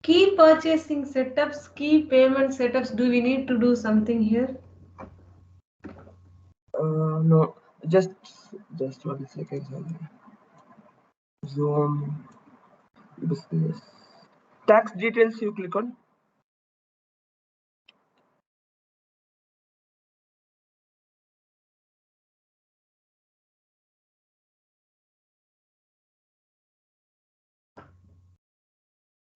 Key purchasing setups, key payment setups. Do we need to do something here? No, just 1 second. Sorry. Zoom business tax details. You click on.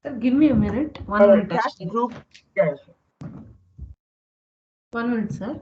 Sir, give me a minute. 1 minute. Tax group. Yes. 1 minute, sir.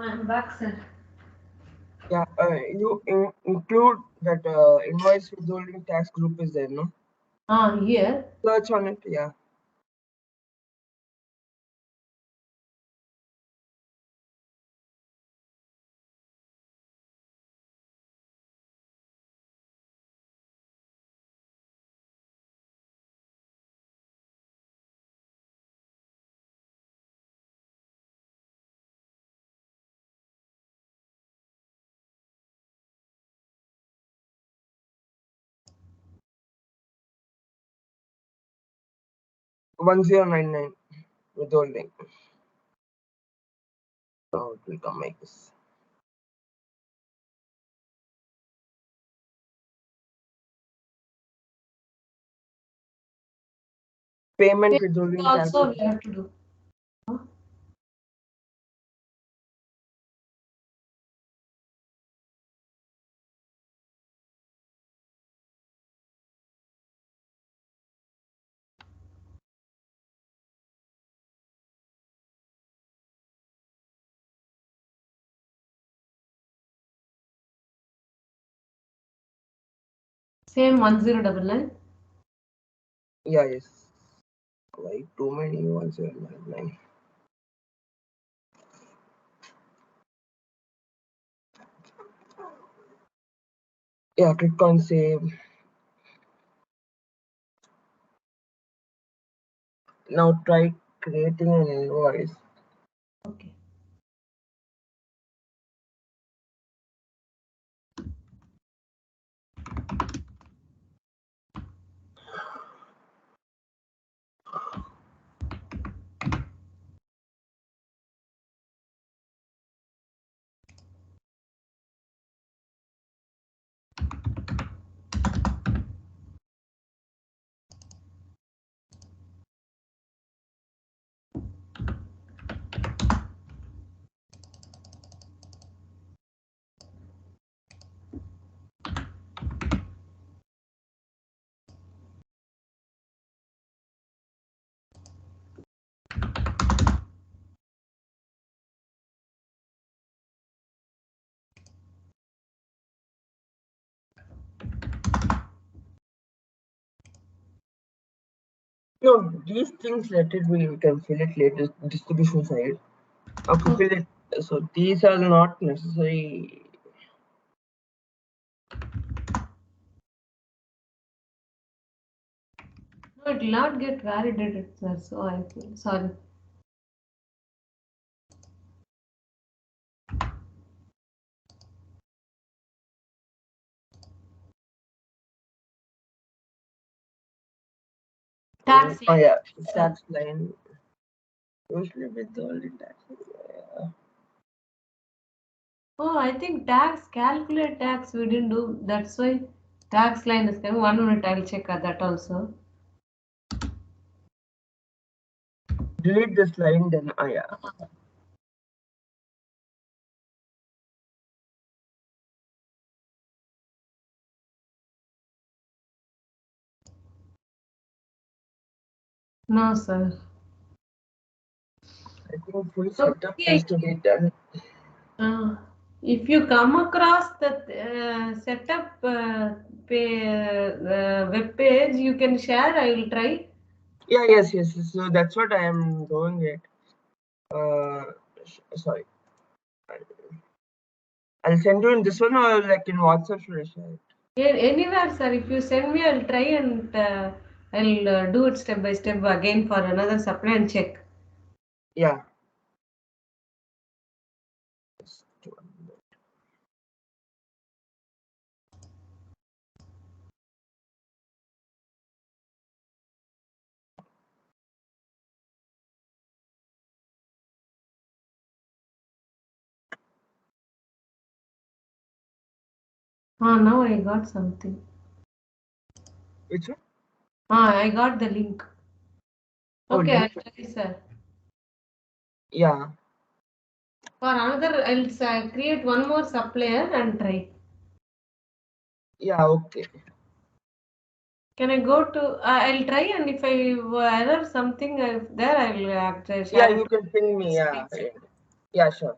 I'm back, sir. Yeah. You include that invoice withholding tax group is there, no? Here. Search on it. Yeah. $1099 withholding. So it will come like this. Payment withholding tax. Also, we have to do. Same 1099. Yeah. Yes. Like too many 1099. Yeah. Click on save. Now try creating an invoice. Okay. No, these things let it be. We can fill it later. Distribution side. Okay, fill it. So these are not necessary. No, it will not get validated, sir. So I feel sorry. Tax. Oh yeah, tax line. Usually with all the taxes. Yeah. Oh, I think calculate tax we didn't do. That's why tax line is coming. 1 minute, I'll check that also. Delete this line, then yeah. No, sir. I think full setup Okay. has to be done. Uh, if you come across the setup web page, you can share. I will try. Yeah, yes. So that's what I am going at. Sorry. I'll send you in this one or like in WhatsApp should I share it? Anywhere, sir. If you send me, I'll try and I'll do it step by step again for another supply and check. Yeah. Just one minute. Now I got something. Which one? I got the link. Oh, Okay, I'll link. try, sir. Yeah. For another, I'll create one more supplier and try. Yeah, okay. Can I go to? I'll try, and if I error something there, I'll Yeah, share you it. can ping me. Yeah. Screenshot. Yeah, sure.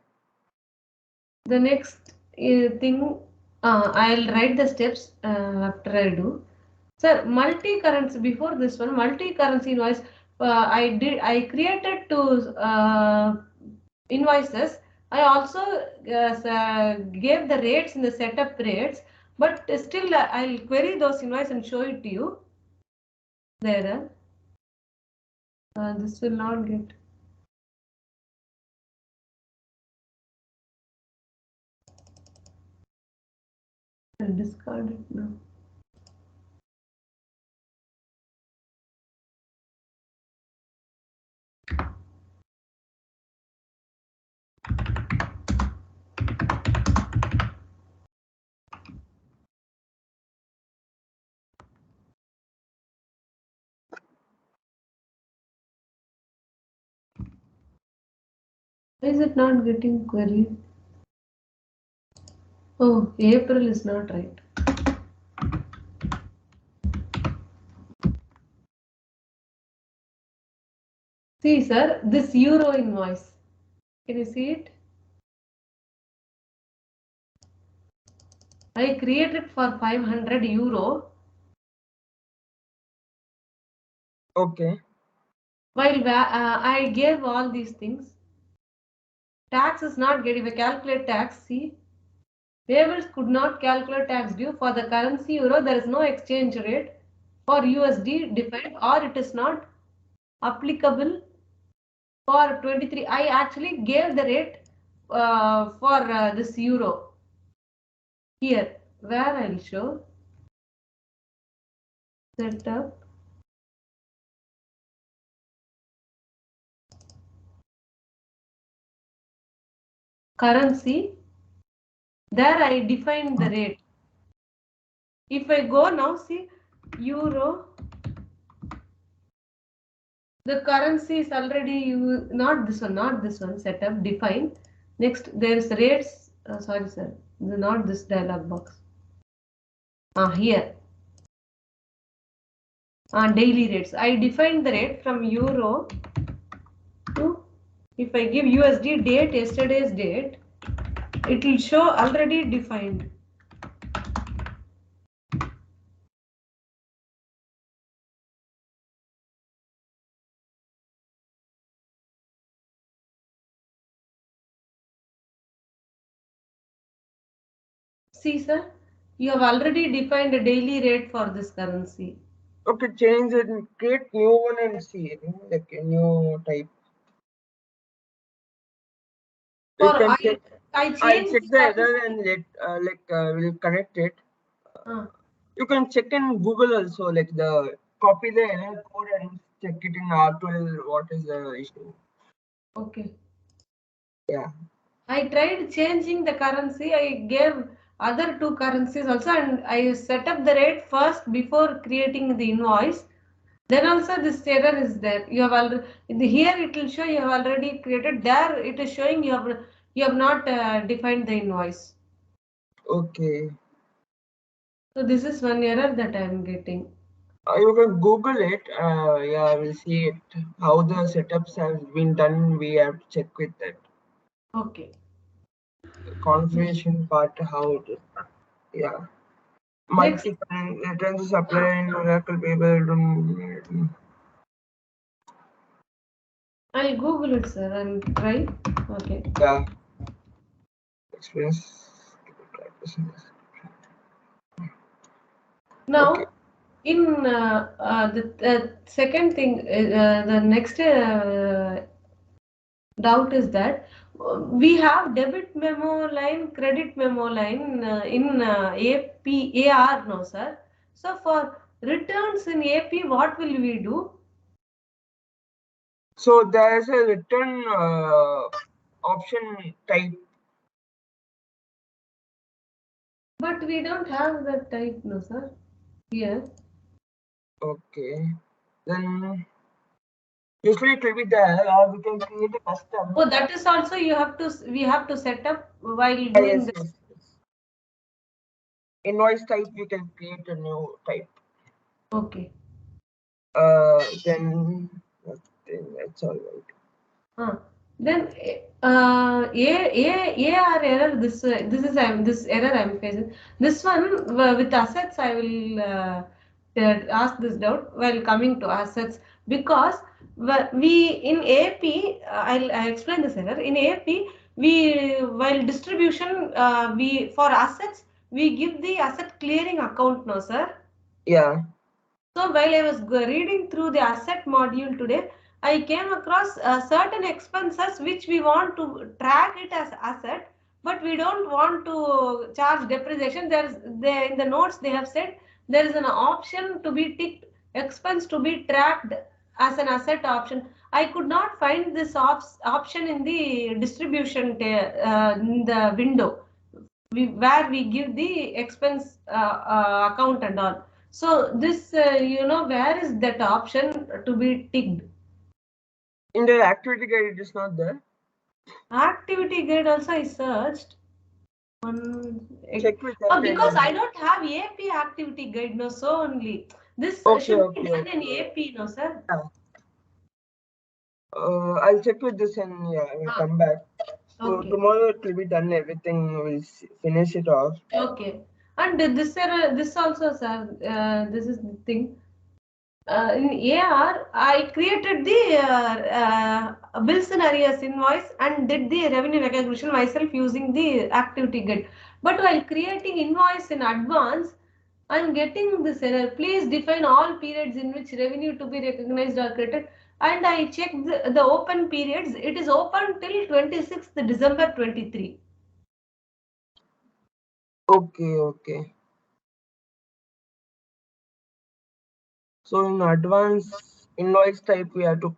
The next thing, I'll write the steps after I do. Sir, multi-currency, before this one, multi-currency invoice, I created two invoices. I also gave the rates in the setup rates, but still I'll query those invoices and show it to you. There, this will not get. I'll discard it now. Why is it not getting queried? Oh, April is not right. See, sir, this euro invoice. Can you see it? I created for 500 euro. Okay. While I gave all these things. Tax is not getting. If I calculate tax, see, payables could not calculate tax due for the currency euro. There is no exchange rate for USD defined, or it is not applicable for 23. I actually gave the rate for this euro here, where I'll show setup currency. There I defined the rate. If I go now, see euro, the currency is already not this one setup define. Next there is rates. Sorry, sir, not this dialog box. Here daily rates. I defined the rate from euro to, if I give USD date, yesterday's date, it will show already defined. See, sir, you have already defined a daily rate for this currency. Okay, change it and create new one and see it, like a new type. You For can check. I I'll changed check the the error currency. and we'll connect it. Uh, You can check in Google also, like the copy the error code and check it in R12. What is the issue? okay. Yeah. I tried changing the currency. I gave other two currencies also, and I set up the rate first before creating the invoice. Then also this error is there. You have already here it will show you have already created. There it is showing you have not defined the invoice. Okay. So this is one error that I am getting. You can Google it. Yeah, we'll see it. How the setups have been done, we have to check with that. Okay. Configuration part, how it is done. Yeah. Next, Multiple returns supply in Oracle people. I'll Google it, sir, and try. Okay. Yeah. Experience. Okay. Now, in the second thing, the next doubt is that we have debit memo line, credit memo line in APAR, no, sir. So for returns in AP, what will we do? So there's a return option type. But we don't have that type, no, sir. Here. Okay. Then usually it will be there, or we can create a custom. Oh, that is also we have to set up while doing Yes, this. yes, yes. Invoice type, we can create a new type. Okay. Then that's all right. Huh. Then AR error. This error I'm facing. This one with assets I will ask this doubt while coming to assets, because we in AP I'll explain this error. In AP we while distribution we for assets we give the asset clearing account, no, sir. Yeah. So while I was reading through the asset module today, I came across certain expenses which we want to track it as asset, but we don't want to charge depreciation. In the notes they have said there is an option to be ticked, expense to be tracked as an asset option. I could not find this option in the distribution in the window where we give the expense account and all. So this, where is that option to be ticked? In the activity guide, it is not there. Activity guide also I searched. One, Check with that because and I don't have AP activity guide, no, so only. This okay, should be okay, done in okay. AP, no, sir. Yeah. I'll check with this and yeah, I will Ah, come back. So okay. tomorrow it will be done. Everything we'll finish it off. Okay. And this also, sir, this is the thing. In AR, I created the bills and arrears invoice and did the revenue recognition myself using the activity guide. But while creating invoice in advance, I'm getting this error. Please define all periods in which revenue to be recognized or created. And I checked the open periods. It is open till 26th December 23. Okay, okay. So in advance invoice type, we have to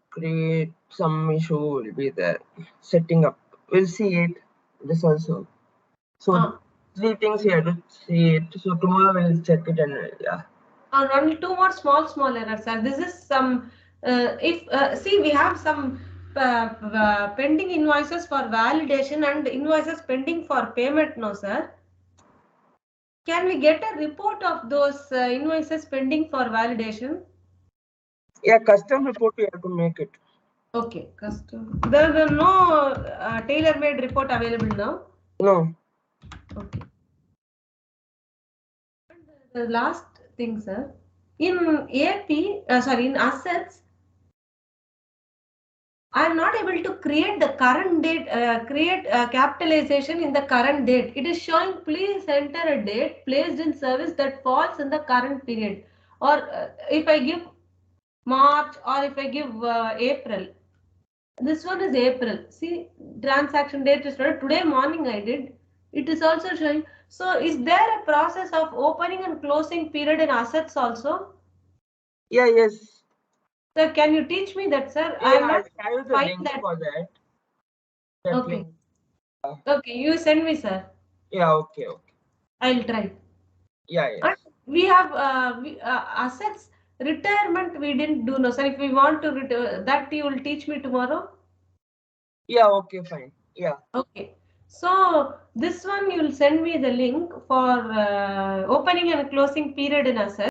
create some issue will be there. Setting up. We'll see it. This also. So Ah. three things we have to see it. So tomorrow we'll check it and yeah. And only two more small errors, sir. This is some if see we have some pending invoices for validation and invoices pending for payment, no, sir. Can we get a report of those invoices pending for validation? Yeah, custom report we have to make it. Okay, custom. There is no tailor-made report available now. No. Okay. And the last thing, sir, in AP, sorry, in assets, I am not able to create the current date, create capitalization in the current date. It is showing please enter a date placed in service that falls in the current period. Or if I give March or if I give April, this one is April. See, transaction date is today morning I did. It is also showing. So is there a process of opening and closing period in assets also? Yeah, yes. Sir, can you teach me that, sir? I Yeah, am I'll not share you the find link that. for that. That Okay. link. Okay, you send me, sir. Yeah, okay, okay. I'll try. Yeah, And yes. we have assets retirement. We didn't do, no, sir. If we want to that, you will teach me tomorrow. Yeah, okay, fine. Yeah. Okay. So this one you will send me the link for opening and closing period in assets.